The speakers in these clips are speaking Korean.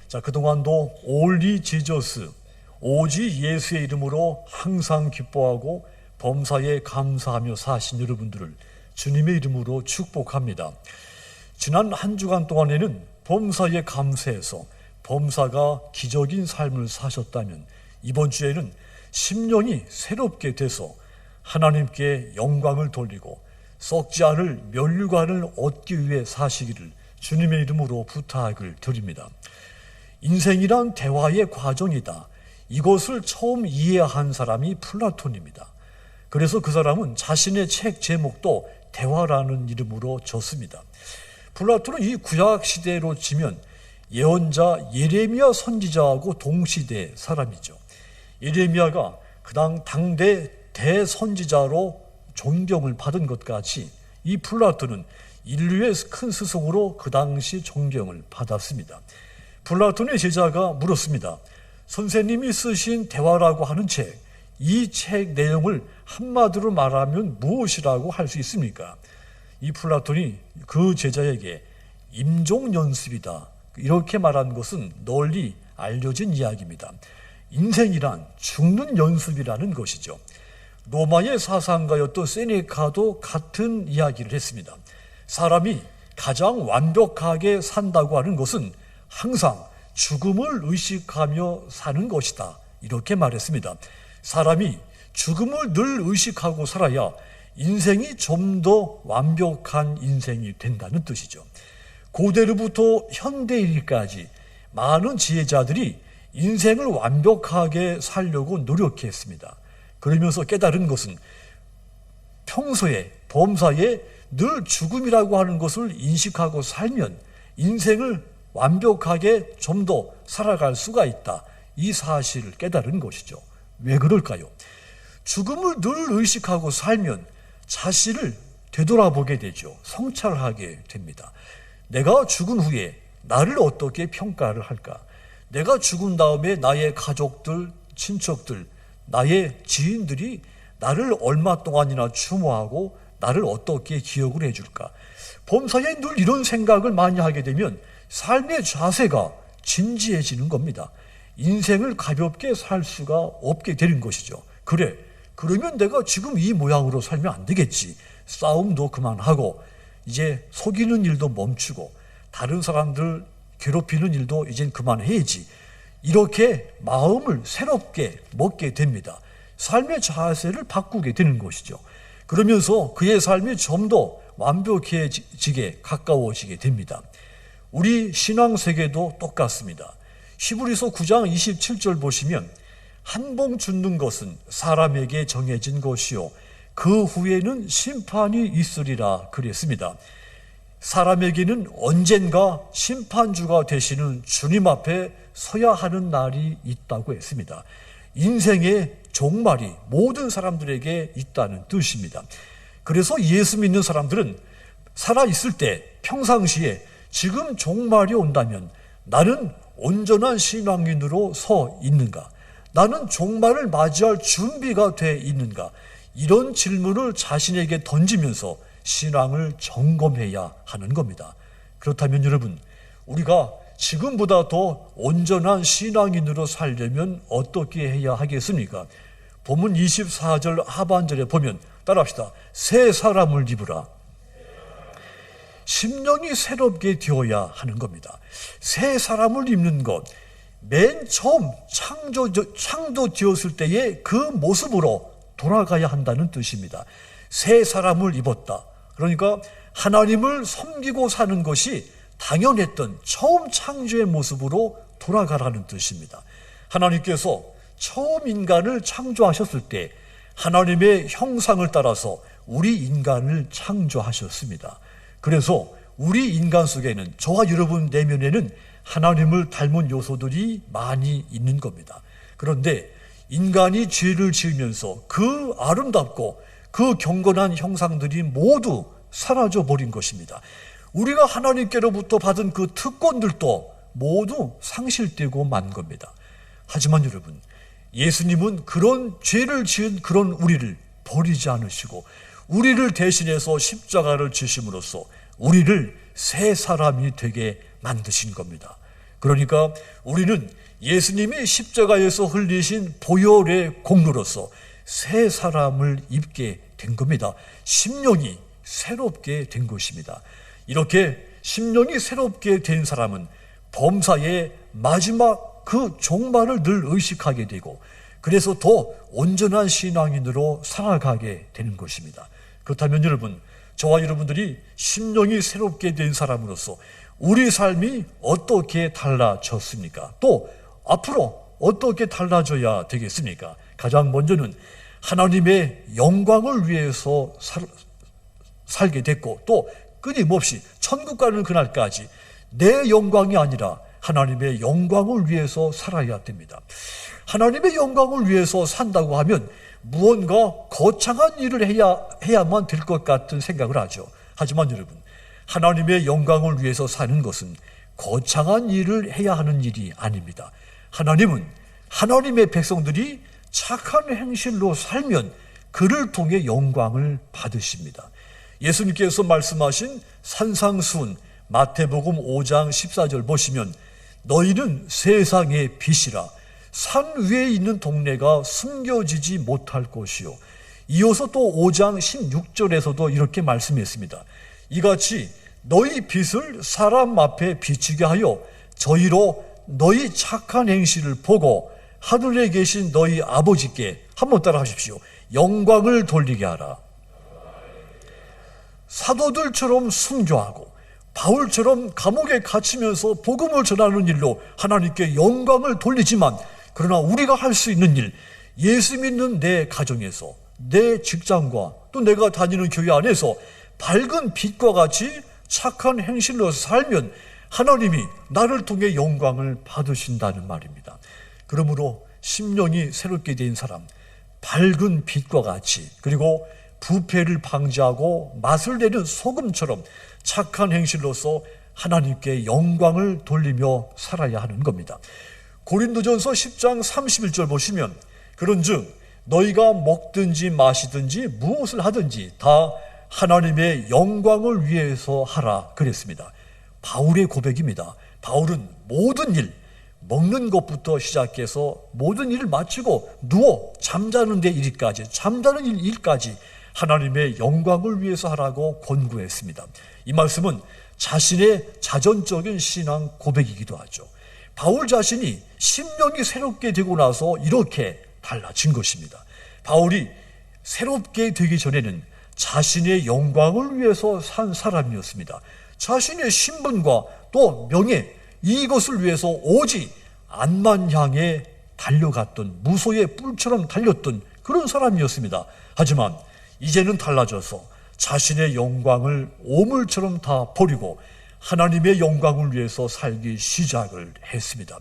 자, 그동안도 올리 지저스, 오직 예수의 이름으로 항상 기뻐하고 범사에 감사하며 사신 여러분들을 주님의 이름으로 축복합니다. 지난 한 주간 동안에는 범사에 감사해서 범사가 기적인 삶을 사셨다면 이번 주에는 심령이 새롭게 돼서 하나님께 영광을 돌리고 썩지 않을 면류관을 얻기 위해 사시기를 주님의 이름으로 부탁을 드립니다. 인생이란 대화의 과정이다. 이것을 처음 이해한 사람이 플라톤입니다. 그래서 그 사람은 자신의 책 제목도 대화라는 이름으로 졌습니다. 플라톤은 이 구약 시대로 치면 예언자 예레미야 선지자하고 동시대 사람이죠. 예레미야가 그 당대 대선지자로 존경을 받은 것 같이 이 플라톤은 인류의 큰 스승으로 그 당시 존경을 받았습니다. 플라톤의 제자가 물었습니다. 선생님이 쓰신 대화라고 하는 책, 이 책 내용을 한마디로 말하면 무엇이라고 할 수 있습니까? 이 플라톤이 그 제자에게 임종연습이다, 이렇게 말한 것은 널리 알려진 이야기입니다. 인생이란 죽는 연습이라는 것이죠. 로마의 사상가였던 세네카도 같은 이야기를 했습니다. 사람이 가장 완벽하게 산다고 하는 것은 항상 죽음을 의식하며 사는 것이다, 이렇게 말했습니다. 사람이 죽음을 늘 의식하고 살아야 인생이 좀 더 완벽한 인생이 된다는 뜻이죠. 고대로부터 현대일까지 많은 지혜자들이 인생을 완벽하게 살려고 노력했습니다. 그러면서 깨달은 것은 평소에 범사에 늘 죽음이라고 하는 것을 인식하고 살면 인생을 완벽하게 좀 더 살아갈 수가 있다, 이 사실을 깨달은 것이죠. 왜 그럴까요? 죽음을 늘 의식하고 살면 자신을 되돌아보게 되죠. 성찰하게 됩니다. 내가 죽은 후에 나를 어떻게 평가를 할까? 내가 죽은 다음에 나의 가족들, 친척들, 나의 지인들이 나를 얼마 동안이나 추모하고 나를 어떻게 기억을 해줄까? 범사에 늘 이런 생각을 많이 하게 되면 삶의 자세가 진지해지는 겁니다. 인생을 가볍게 살 수가 없게 되는 것이죠. 그래, 그러면 내가 지금 이 모양으로 살면 안 되겠지. 싸움도 그만하고 이제 속이는 일도 멈추고 다른 사람들 괴롭히는 일도 이젠 그만해야지. 이렇게 마음을 새롭게 먹게 됩니다. 삶의 자세를 바꾸게 되는 것이죠. 그러면서 그의 삶이 좀 더 완벽해지게 가까워지게 됩니다. 우리 신앙세계도 똑같습니다. 히브리서 9장 27절 보시면 한 번 죽는 것은 사람에게 정해진 것이요 그 후에는 심판이 있으리라 그랬습니다. 사람에게는 언젠가 심판주가 되시는 주님 앞에 서야 하는 날이 있다고 했습니다. 인생의 종말이 모든 사람들에게 있다는 뜻입니다. 그래서 예수 믿는 사람들은 살아있을 때 평상시에 지금 종말이 온다면 나는 온전한 신앙인으로 서 있는가? 나는 종말을 맞이할 준비가 돼 있는가? 이런 질문을 자신에게 던지면서 신앙을 점검해야 하는 겁니다. 그렇다면 여러분, 우리가 지금보다 더 온전한 신앙인으로 살려면 어떻게 해야 하겠습니까? 본문 24절 하반절에 보면 따라합시다. 새 사람을 입으라. 심령이 새롭게 되어야 하는 겁니다. 새 사람을 입는 것, 맨 처음 창조되었을 때의 그 모습으로 돌아가야 한다는 뜻입니다. 새 사람을 입었다. 그러니까 하나님을 섬기고 사는 것이 당연했던 처음 창조의 모습으로 돌아가라는 뜻입니다. 하나님께서 처음 인간을 창조하셨을 때 하나님의 형상을 따라서 우리 인간을 창조하셨습니다. 그래서 우리 인간 속에는, 저와 여러분 내면에는 하나님을 닮은 요소들이 많이 있는 겁니다. 그런데 인간이 죄를 지으면서 그 아름답고 그 경건한 형상들이 모두 사라져 버린 것입니다. 우리가 하나님께로부터 받은 그 특권들도 모두 상실되고 만 겁니다. 하지만 여러분, 예수님은 그런 죄를 지은 그런 우리를 버리지 않으시고 우리를 대신해서 십자가를 지심으로써 우리를 새 사람이 되게 만드신 겁니다. 그러니까 우리는 예수님이 십자가에서 흘리신 보혈의 공로로서 새 사람을 입게 된 겁니다. 심령이 새롭게 된 것입니다. 이렇게 심령이 새롭게 된 사람은 범사의 마지막 그 종말을 늘 의식하게 되고, 그래서 더 온전한 신앙인으로 살아가게 되는 것입니다. 그렇다면 여러분, 저와 여러분들이 심령이 새롭게 된 사람으로서 우리 삶이 어떻게 달라졌습니까? 또 앞으로 어떻게 달라져야 되겠습니까? 가장 먼저는 하나님의 영광을 위해서 살게 됐고, 또 끊임없이 천국 가는 그날까지 내 영광이 아니라 하나님의 영광을 위해서 살아야 됩니다. 하나님의 영광을 위해서 산다고 하면 무언가 거창한 일을 해야만 될 것 같은 생각을 하죠. 하지만 여러분, 하나님의 영광을 위해서 사는 것은 거창한 일을 해야 하는 일이 아닙니다. 하나님은 하나님의 백성들이 착한 행실로 살면 그를 통해 영광을 받으십니다. 예수님께서 말씀하신 산상수훈 마태복음 5장 14절 보시면 너희는 세상의 빛이라 산 위에 있는 동네가 숨겨지지 못할 것이요. 이어서 또 5장 16절에서도 이렇게 말씀했습니다. 이같이 너희 빛을 사람 앞에 비추게 하여 저희로 너희 착한 행실을 보고 하늘에 계신 너희 아버지께, 한번 따라 하십시오, 영광을 돌리게 하라. 사도들처럼 순교하고 바울처럼 감옥에 갇히면서 복음을 전하는 일로 하나님께 영광을 돌리지만, 그러나 우리가 할 수 있는 일, 예수 믿는 내 가정에서, 내 직장과 또 내가 다니는 교회 안에서 밝은 빛과 같이 착한 행실로 살면 하나님이 나를 통해 영광을 받으신다는 말입니다. 그러므로 심령이 새롭게 된 사람, 밝은 빛과 같이, 그리고 부패를 방지하고 맛을 내는 소금처럼 착한 행실로서 하나님께 영광을 돌리며 살아야 하는 겁니다. 고린도전서 10장 31절 보시면 그런즉 너희가 먹든지 마시든지 무엇을 하든지 다 하나님의 영광을 위해서 하라 그랬습니다. 바울의 고백입니다. 바울은 모든 일, 먹는 것부터 시작해서 모든 일을 마치고 누워 잠자는 데 일까지, 잠자는 일까지 하나님의 영광을 위해서 하라고 권고했습니다. 이 말씀은 자신의 자전적인 신앙 고백이기도 하죠. 바울 자신이 심령이 새롭게 되고 나서 이렇게 달라진 것입니다. 바울이 새롭게 되기 전에는 자신의 영광을 위해서 산 사람이었습니다. 자신의 신분과 또 명예, 이것을 위해서 오직 안만 향해 달려갔던, 무소의 뿔처럼 달렸던 그런 사람이었습니다. 하지만 이제는 달라져서 자신의 영광을 오물처럼 다 버리고 하나님의 영광을 위해서 살기 시작을 했습니다.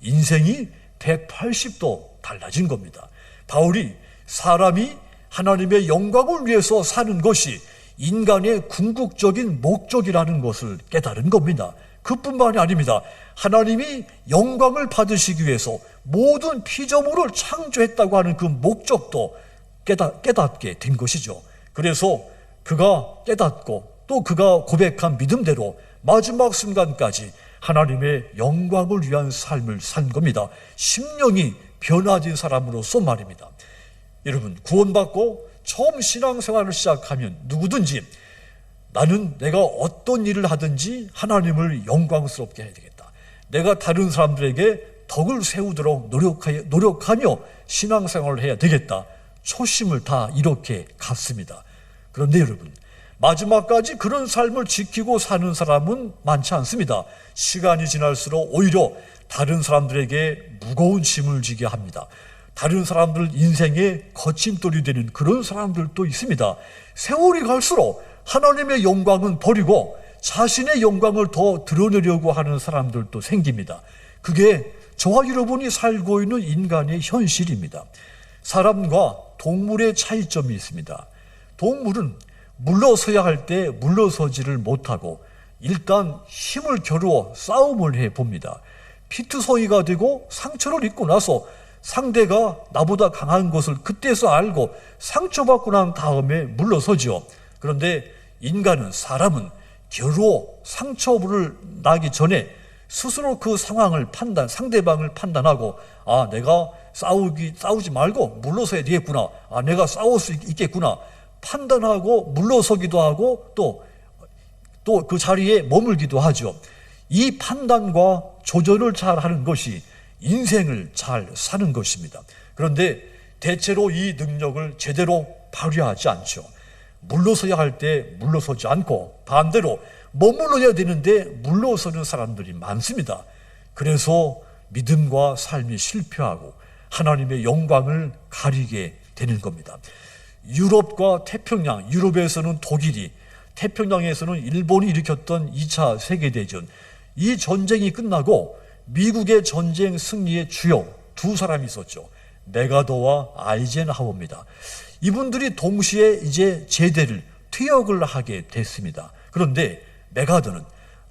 인생이 180도 달라진 겁니다. 바울이 사람이 하나님의 영광을 위해서 사는 것이 인간의 궁극적인 목적이라는 것을 깨달은 겁니다. 그뿐만이 아닙니다. 하나님이 영광을 받으시기 위해서 모든 피조물을 창조했다고 하는 그 목적도 깨닫게 된 것이죠. 그래서 그가 깨닫고 또 그가 고백한 믿음대로 마지막 순간까지 하나님의 영광을 위한 삶을 산 겁니다. 심령이 변화된 사람으로서 말입니다. 여러분, 구원받고 처음 신앙생활을 시작하면 누구든지 나는 내가 어떤 일을 하든지 하나님을 영광스럽게 해야 되겠다, 내가 다른 사람들에게 덕을 세우도록 노력하며 신앙생활을 해야 되겠다, 초심을 다 이렇게 갖습니다. 그런데 여러분, 마지막까지 그런 삶을 지키고 사는 사람은 많지 않습니다. 시간이 지날수록 오히려 다른 사람들에게 무거운 짐을 지게 합니다. 다른 사람들 인생의 거침돌이 되는 그런 사람들도 있습니다. 세월이 갈수록 하나님의 영광은 버리고 자신의 영광을 더 드러내려고 하는 사람들도 생깁니다. 그게 저와 여러분이 살고 있는 인간의 현실입니다. 사람과 동물의 차이점이 있습니다. 동물은 물러서야 할 때 물러서지를 못하고 일단 힘을 겨루어 싸움을 해봅니다. 피투성이가 되고 상처를 입고 나서 상대가 나보다 강한 것을 그때서 알고 상처받고 난 다음에 물러서죠. 그런데 인간은, 사람은 겨루어 상처를 나기 전에 스스로 그 상황을 상대방을 판단하고, 내가 싸우지 말고 물러서야 되겠구나. 내가 싸울 수 있겠구나. 판단하고 물러서기도 하고 또 그 자리에 머물기도 하죠. 이 판단과 조절을 잘 하는 것이 인생을 잘 사는 것입니다. 그런데 대체로 이 능력을 제대로 발휘하지 않죠. 물러서야 할 때 물러서지 않고 반대로 머물러야 되는데 물러서는 사람들이 많습니다. 그래서 믿음과 삶이 실패하고 하나님의 영광을 가리게 되는 겁니다. 유럽과 태평양, 유럽에서는 독일이, 태평양에서는 일본이 일으켰던 2차 세계대전, 이 전쟁이 끝나고 미국의 전쟁 승리의 주역 두 사람이 있었죠. 메가더와 아이젠하워입니다. 이분들이 동시에 이제 제대를 퇴역을 하게 됐습니다. 그런데 메가더는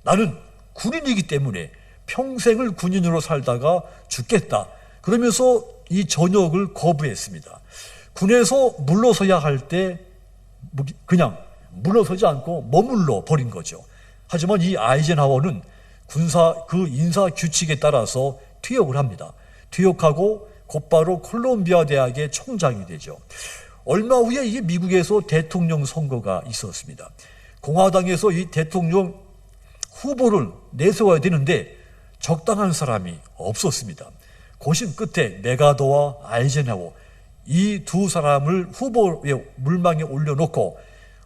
나는 군인이기 때문에 평생을 군인으로 살다가 죽겠다. 그러면서 이 전역을 거부했습니다. 군에서 물러서야 할 때 그냥 물러서지 않고 머물러 버린 거죠. 하지만 이 아이젠하워는 그 인사 규칙에 따라서 퇴역을 합니다. 퇴역하고 곧바로 콜롬비아 대학의 총장이 되죠. 얼마 후에 이 미국에서 대통령 선거가 있었습니다. 공화당에서 이 대통령 후보를 내세워야 되는데 적당한 사람이 없었습니다. 고심 끝에 메가더와 아이젠하워 이 두 사람을 후보의 물망에 올려놓고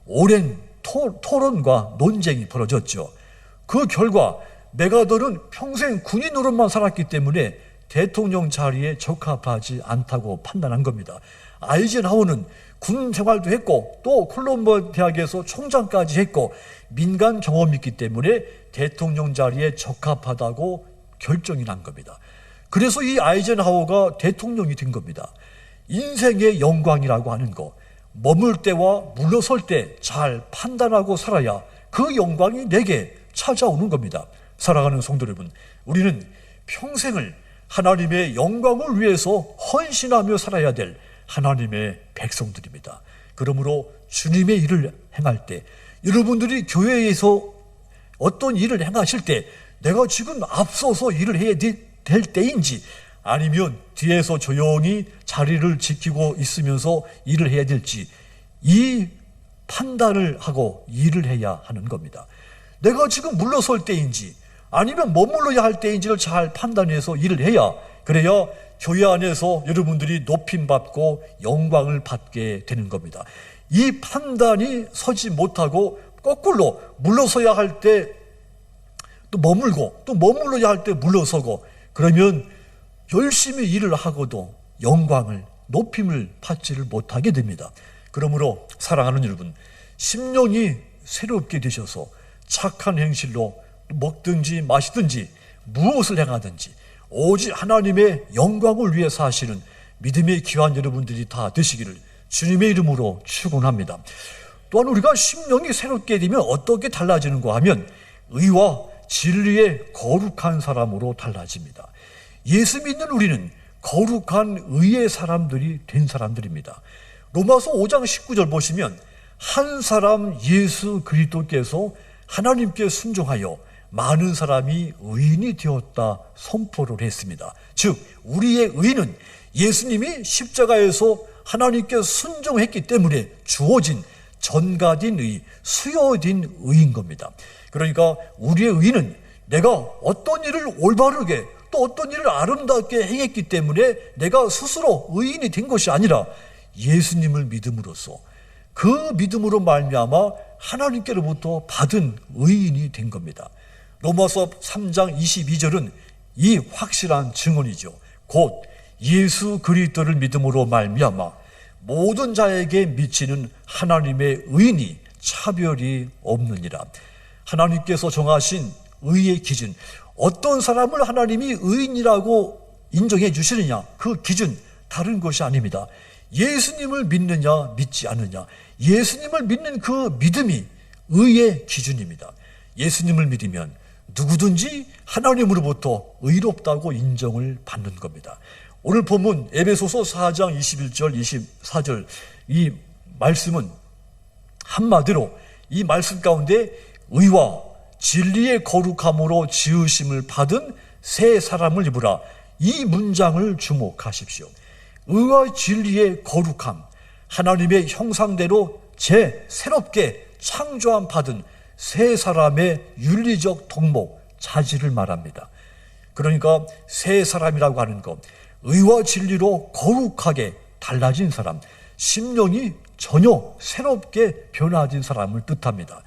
오랜 토론과 논쟁이 벌어졌죠. 그 결과 메가더는 평생 군인으로만 살았기 때문에 대통령 자리에 적합하지 않다고 판단한 겁니다. 아이젠하워는 군 생활도 했고 또 콜롬비아 대학에서 총장까지 했고 민간 경험이 있기 때문에 대통령 자리에 적합하다고 결정이 난 겁니다. 그래서 이 아이젠하워가 대통령이 된 겁니다. 인생의 영광이라고 하는 것, 머물 때와 물러설 때 잘 판단하고 살아야 그 영광이 내게 찾아오는 겁니다. 사랑하는 성도 여러분, 우리는 평생을 하나님의 영광을 위해서 헌신하며 살아야 될 하나님의 백성들입니다. 그러므로 주님의 일을 행할 때, 여러분들이 교회에서 어떤 일을 행하실 때 내가 지금 앞서서 일을 해야 될 때인지 아니면 뒤에서 조용히 자리를 지키고 있으면서 일을 해야 될지 이 판단을 하고 일을 해야 하는 겁니다. 내가 지금 물러설 때인지 아니면 머물러야 할 때인지를 잘 판단해서 일을 해야, 그래야 교회 안에서 여러분들이 높임받고 영광을 받게 되는 겁니다. 이 판단이 서지 못하고 거꾸로 물러서야 할 때 또 머물고 또 머물러야 할 때 물러서고 그러면 열심히 일을 하고도 영광을 높임을 받지를 못하게 됩니다. 그러므로 사랑하는 여러분, 심령이 새롭게 되셔서 착한 행실로 먹든지 마시든지 무엇을 행하든지 오직 하나님의 영광을 위해 사시는 믿음의 귀한 여러분들이 다 되시기를 주님의 이름으로 축원합니다. 또한 우리가 심령이 새롭게 되면 어떻게 달라지는가 하면 의와 진리의 거룩한 사람으로 달라집니다. 예수 믿는 우리는 거룩한 의의 사람들이 된 사람들입니다. 로마서 5장 19절 보시면 한 사람 예수 그리스도께서 하나님께 순종하여 많은 사람이 의인이 되었다 선포를 했습니다. 즉 우리의 의는 예수님이 십자가에서 하나님께 순종했기 때문에 주어진 전가된 의, 수여된 의인 겁니다. 그러니까 우리의 의는 내가 어떤 일을 올바르게 또 어떤 일을 아름답게 행했기 때문에 내가 스스로 의인이 된 것이 아니라 예수님을 믿음으로써 그 믿음으로 말미암아 하나님께로부터 받은 의인이 된 겁니다. 로마서 3장 22절은 이 확실한 증언이죠. 곧 예수 그리스도를 믿음으로 말미암아 모든 자에게 미치는 하나님의 의인이 차별이 없느니라. 하나님께서 정하신 의의 기준, 어떤 사람을 하나님이 의인이라고 인정해 주시느냐, 그 기준 다른 것이 아닙니다. 예수님을 믿느냐 믿지 않느냐, 예수님을 믿는 그 믿음이 의의 기준입니다. 예수님을 믿으면 누구든지 하나님으로부터 의롭다고 인정을 받는 겁니다. 오늘 본문 에베소서 4장 21절 24절 이 말씀은 한마디로 이 말씀 가운데 의와 진리의 거룩함으로 지으심을 받은 새 사람을 입으라. 이 문장을 주목하십시오. 의와 진리의 거룩함, 하나님의 형상대로 새롭게 창조함 받은 새 사람의 윤리적 덕목, 자질을 말합니다. 그러니까 새 사람이라고 하는 것, 의와 진리로 거룩하게 달라진 사람, 심령이 전혀 새롭게 변화진 사람을 뜻합니다.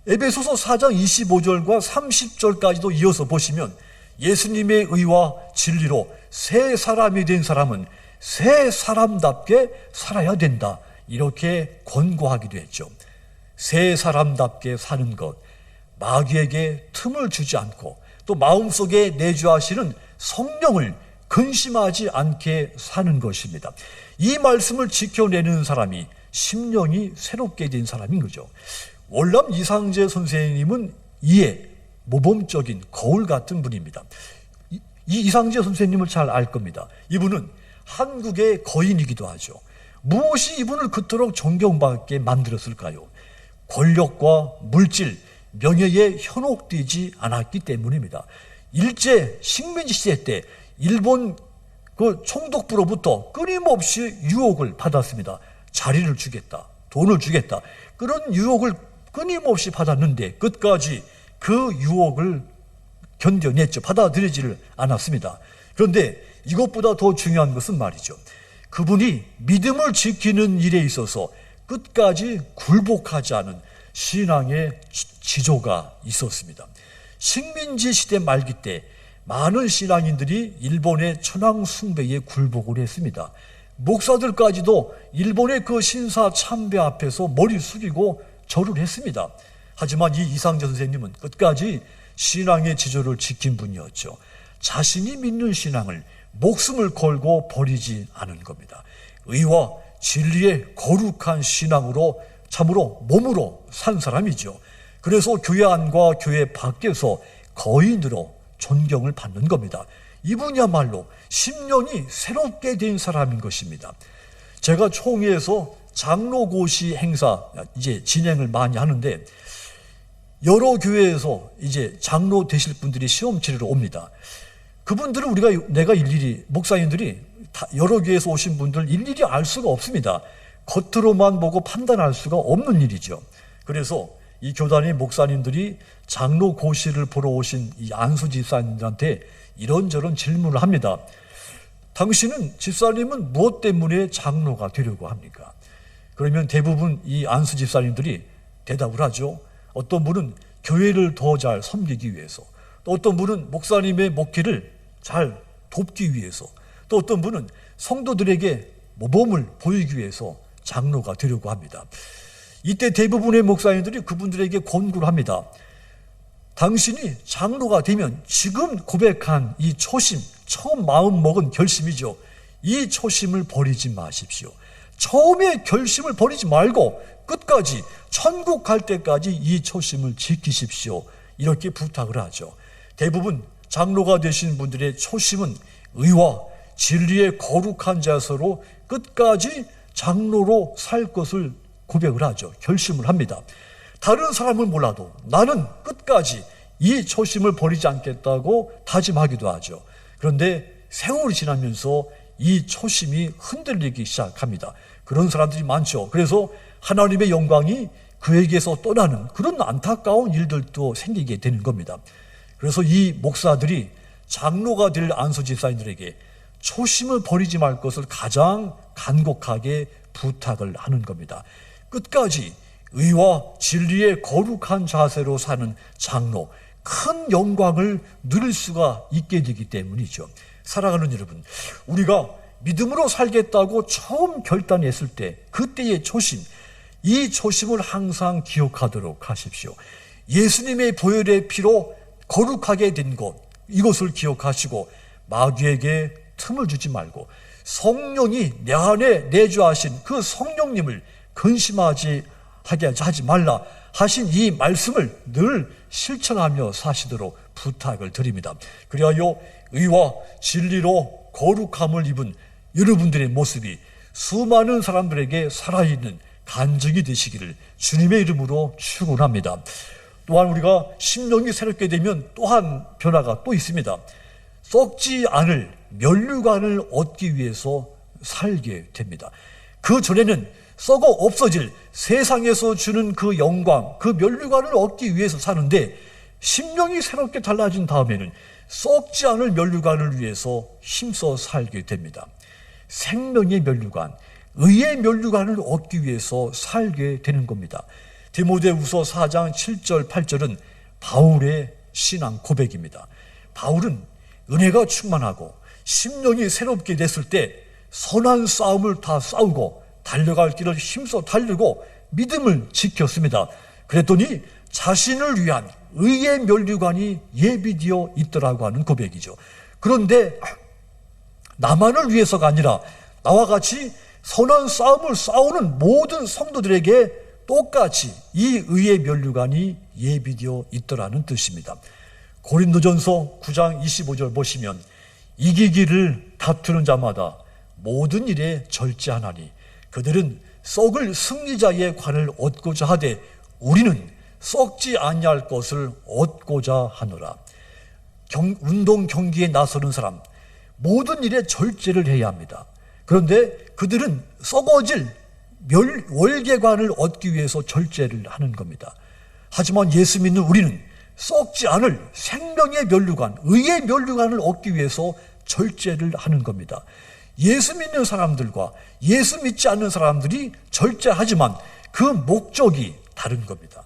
에베소서 4장 25절과 30절까지도 이어서 보시면 예수님의 의와 진리로 새 사람이 된 사람은 새 사람답게 살아야 된다, 이렇게 권고하기도 했죠. 새 사람답게 사는 것, 마귀에게 틈을 주지 않고 또 마음속에 내주하시는 성령을 근심하지 않게 사는 것입니다. 이 말씀을 지켜내는 사람이 심령이 새롭게 된 사람인 거죠. 월남 이상재 선생님은 이에 모범적인 거울 같은 분입니다. 이 이상재 선생님을 잘 알 겁니다. 이분은 한국의 거인이기도 하죠. 무엇이 이분을 그토록 존경받게 만들었을까요? 권력과 물질, 명예에 현혹되지 않았기 때문입니다. 일제 식민지 시대 때 일본 그 총독부로부터 끊임없이 유혹을 받았습니다. 자리를 주겠다, 돈을 주겠다, 그런 유혹을 끊임없이 받았는데 끝까지 그 유혹을 견뎌냈죠. 받아들이지를 않았습니다. 그런데 이것보다 더 중요한 것은 말이죠, 그분이 믿음을 지키는 일에 있어서 끝까지 굴복하지 않은 신앙의 지조가 있었습니다. 식민지 시대 말기 때 많은 신앙인들이 일본의 천황 숭배에 굴복을 했습니다. 목사들까지도 일본의 그 신사 참배 앞에서 머리 숙이고 절을 했습니다. 하지만 이 이상재 선생님은 끝까지 신앙의 지조를 지킨 분이었죠. 자신이 믿는 신앙을 목숨을 걸고 버리지 않은 겁니다. 의와 진리의 거룩한 신앙으로 참으로 몸으로 산 사람이죠. 그래서 교회 안과 교회 밖에서 거인으로 존경을 받는 겁니다. 이분이야말로 심령이 새롭게 된 사람인 것입니다. 제가 총회에서 장로고시 행사 이제 진행을 많이 하는데 여러 교회에서 이제 장로 되실 분들이 시험 치르러 옵니다. 그분들은 내가 일일이, 목사님들이 여러 교회에서 오신 분들 일일이 알 수가 없습니다. 겉으로만 보고 판단할 수가 없는 일이죠. 그래서 이 교단의 목사님들이 장로 고시를 보러 오신 이 안수 집사님들한테 이런저런 질문을 합니다. 당신은, 집사님은 무엇 때문에 장로가 되려고 합니까? 그러면 대부분 이 안수 집사님들이 대답을 하죠. 어떤 분은 교회를 더 잘 섬기기 위해서, 또 어떤 분은 목사님의 목회를 잘 돕기 위해서, 또 어떤 분은 성도들에게 모범을 보이기 위해서 장로가 되려고 합니다. 이때 대부분의 목사님들이 그분들에게 권고를 합니다. 당신이 장로가 되면 지금 고백한 이 초심, 처음 마음 먹은 결심이죠. 이 초심을 버리지 마십시오. 처음에 결심을 버리지 말고 끝까지 천국 갈 때까지 이 초심을 지키십시오, 이렇게 부탁을 하죠. 대부분 장로가 되신 분들의 초심은 의와 진리의 거룩한 자세로 끝까지 장로로 살 것을 고백을 하죠. 결심을 합니다. 다른 사람은 몰라도 나는 끝까지 이 초심을 버리지 않겠다고 다짐하기도 하죠. 그런데 세월이 지나면서 이 초심이 흔들리기 시작합니다. 그런 사람들이 많죠. 그래서 하나님의 영광이 그에게서 떠나는 그런 안타까운 일들도 생기게 되는 겁니다. 그래서 이 목사들이 장로가 될 안수 집사님들에게 초심을 버리지 말 것을 가장 간곡하게 부탁을 하는 겁니다. 끝까지 의와 진리의 거룩한 자세로 사는 장로, 큰 영광을 누릴 수가 있게 되기 때문이죠. 사랑하는 여러분, 우리가 믿음으로 살겠다고 처음 결단했을 때 그때의 초심, 이 초심을 항상 기억하도록 하십시오. 예수님의 보혈의 피로 거룩하게 된 것, 이것을 기억하시고 마귀에게 틈을 주지 말고 성령이 내 안에 내주하신 그 성령님을 근심하지 하지 말라 하신 이 말씀을 늘 실천하며 사시도록 부탁을 드립니다. 그리하여 의와 진리로 거룩함을 입은 여러분들의 모습이 수많은 사람들에게 살아있는 간증이 되시기를 주님의 이름으로 축원합니다. 또한 우리가 심령이 새롭게 되면 또한 변화가 또 있습니다. 썩지 않을 면류관을 얻기 위해서 살게 됩니다. 그 전에는 썩어 없어질 세상에서 주는 그 영광, 그 면류관을 얻기 위해서 사는데, 심령이 새롭게 달라진 다음에는 썩지 않을 면류관을 위해서 힘써 살게 됩니다. 생명의 면류관, 의의 면류관을 얻기 위해서 살게 되는 겁니다. 디모데후서 4장 7절 8절은 바울의 신앙 고백입니다. 바울은 은혜가 충만하고 심령이 새롭게 됐을 때 선한 싸움을 다 싸우고 달려갈 길을 힘써 달리고 믿음을 지켰습니다. 그랬더니 자신을 위한 의의 면류관이 예비되어 있더라고 하는 고백이죠. 그런데 나만을 위해서가 아니라 나와 같이 선한 싸움을 싸우는 모든 성도들에게 똑같이 이 의의 면류관이 예비되어 있더라는 뜻입니다. 고린도전서 9장 25절 보시면 이기기를 다투는 자마다 모든 일에 절제하나니 그들은 썩을 승리자의 관을 얻고자 하되 우리는 썩지 아니할 것을 얻고자 하노라. 운동 경기에 나서는 사람, 모든 일에 절제를 해야 합니다. 그런데 그들은 썩어질 월계관을 얻기 위해서 절제를 하는 겁니다. 하지만 예수 믿는 우리는 썩지 않을 생명의 면류관, 의의 면류관을 얻기 위해서 절제를 하는 겁니다. 예수 믿는 사람들과 예수 믿지 않는 사람들이 절제하지만 그 목적이 다른 겁니다.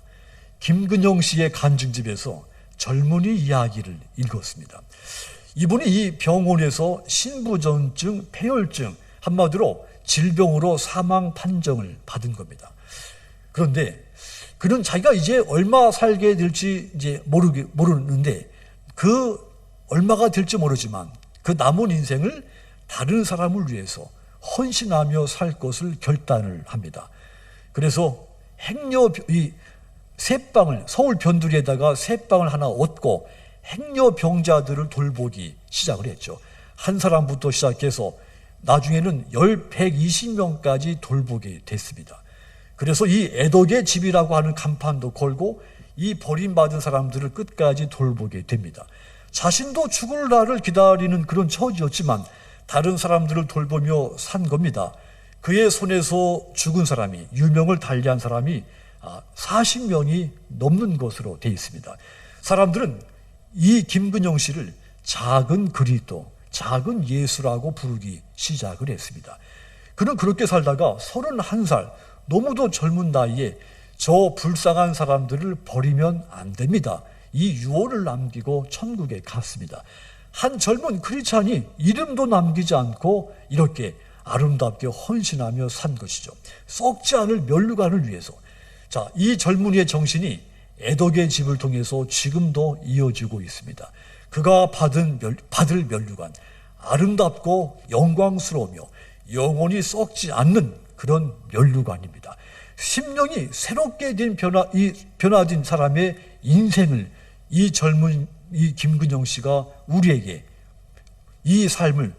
김근영 씨의 간증집에서 젊은이 이야기를 읽었습니다. 이분이 이 병원에서 신부전증, 폐혈증, 한마디로 질병으로 사망 판정을 받은 겁니다. 그런데 그는 자기가 이제 얼마 살게 될지 이제 모르는데 그 얼마가 될지 모르지만 그 남은 인생을 다른 사람을 위해서 헌신하며 살 것을 결단을 합니다. 그래서 새방을 서울 변두리에다가 새방을 하나 얻고 행여병자들을 돌보기 시작을 했죠. 한 사람부터 시작해서 나중에는 120명까지 돌보게 됐습니다. 그래서 이 애덕의 집이라고 하는 간판도 걸고 이 버림받은 사람들을 끝까지 돌보게 됩니다. 자신도 죽을 날을 기다리는 그런 처지였지만 다른 사람들을 돌보며 산 겁니다. 그의 손에서 죽은 사람이, 유명을 달리한 사람이 40명이 넘는 것으로 되어 있습니다. 사람들은 이 김근영 씨를 작은 그리스도, 작은 예수라고 부르기 시작을 했습니다. 그는 그렇게 살다가 31살, 너무도 젊은 나이에 저 불쌍한 사람들을 버리면 안 됩니다. 이 유언을 남기고 천국에 갔습니다. 한 젊은 크리스찬이 이름도 남기지 않고 이렇게 아름답게 헌신하며 산 것이죠. 썩지 않을 면류관을 위해서. 자, 이 젊은이의 정신이 애덕의 집을 통해서 지금도 이어지고 있습니다. 그가 받을 면류관, 아름답고 영광스러우며 영원히 썩지 않는 그런 면류관입니다. 심령이 새롭게 된 변화된 사람의 인생을 이 젊은 이 김근영 씨가 우리에게 이 삶을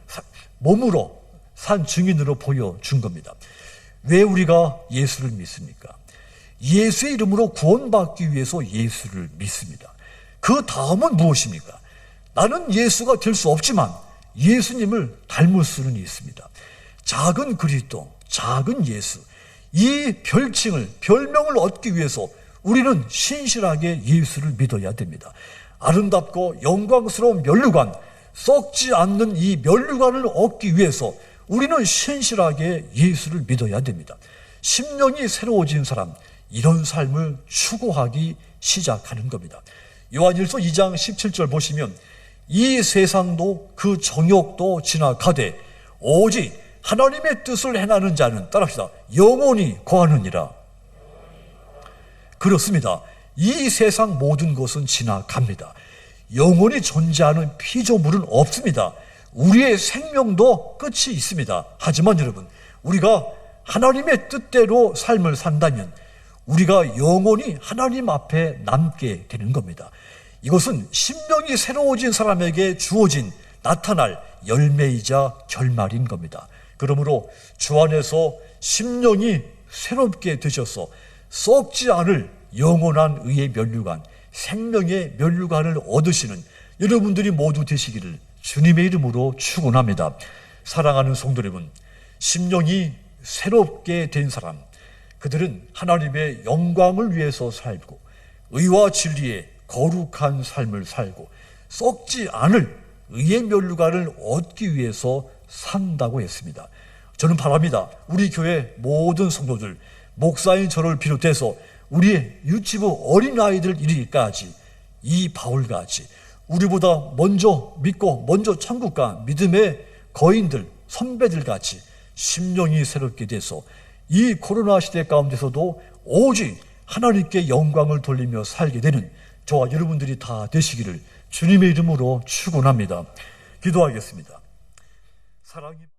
몸으로 산 증인으로 보여준 겁니다. 왜 우리가 예수를 믿습니까? 예수의 이름으로 구원받기 위해서 예수를 믿습니다. 그 다음은 무엇입니까? 나는 예수가 될 수 없지만 예수님을 닮을 수는 있습니다. 작은 그리스도, 작은 예수, 이 별명을 얻기 위해서 우리는 신실하게 예수를 믿어야 됩니다. 아름답고 영광스러운 면류관, 썩지 않는 이 면류관을 얻기 위해서 우리는 신실하게 예수를 믿어야 됩니다. 심령이 새로워진 사람, 이런 삶을 추구하기 시작하는 겁니다. 요한일서 2장 17절 보시면 이 세상도 그 정욕도 지나가되 오직 하나님의 뜻을 행하는 자는, 따라합시다, 영원히 거하느니라. 그렇습니다. 이 세상 모든 것은 지나갑니다. 영원히 존재하는 피조물은 없습니다. 우리의 생명도 끝이 있습니다. 하지만 여러분, 우리가 하나님의 뜻대로 삶을 산다면 우리가 영원히 하나님 앞에 남게 되는 겁니다. 이것은 심령이 새로워진 사람에게 주어진 나타날 열매이자 결말인 겁니다. 그러므로 주 안에서 심령이 새롭게 되셔서 썩지 않을 영원한 의의 면류관, 생명의 면류관을 얻으시는 여러분들이 모두 되시기를 주님의 이름으로 축원합니다. 사랑하는 성도 여러분, 심령이 새롭게 된 사람, 그들은 하나님의 영광을 위해서 살고 의와 진리의 거룩한 삶을 살고 썩지 않을 의의 면류관을 얻기 위해서 산다고 했습니다. 저는 바랍니다. 우리 교회 모든 성도들, 목사인 저를 비롯해서 우리의 유치부 어린아이들 이르기까지 이 바울같이 우리보다 먼저 믿고 먼저 천국과 믿음의 거인들, 선배들같이 심령이 새롭게 돼서 이 코로나 시대 가운데서도 오직 하나님께 영광을 돌리며 살게 되는 저와 여러분들이 다 되시기를 주님의 이름으로 축원합니다. 기도하겠습니다. 사랑이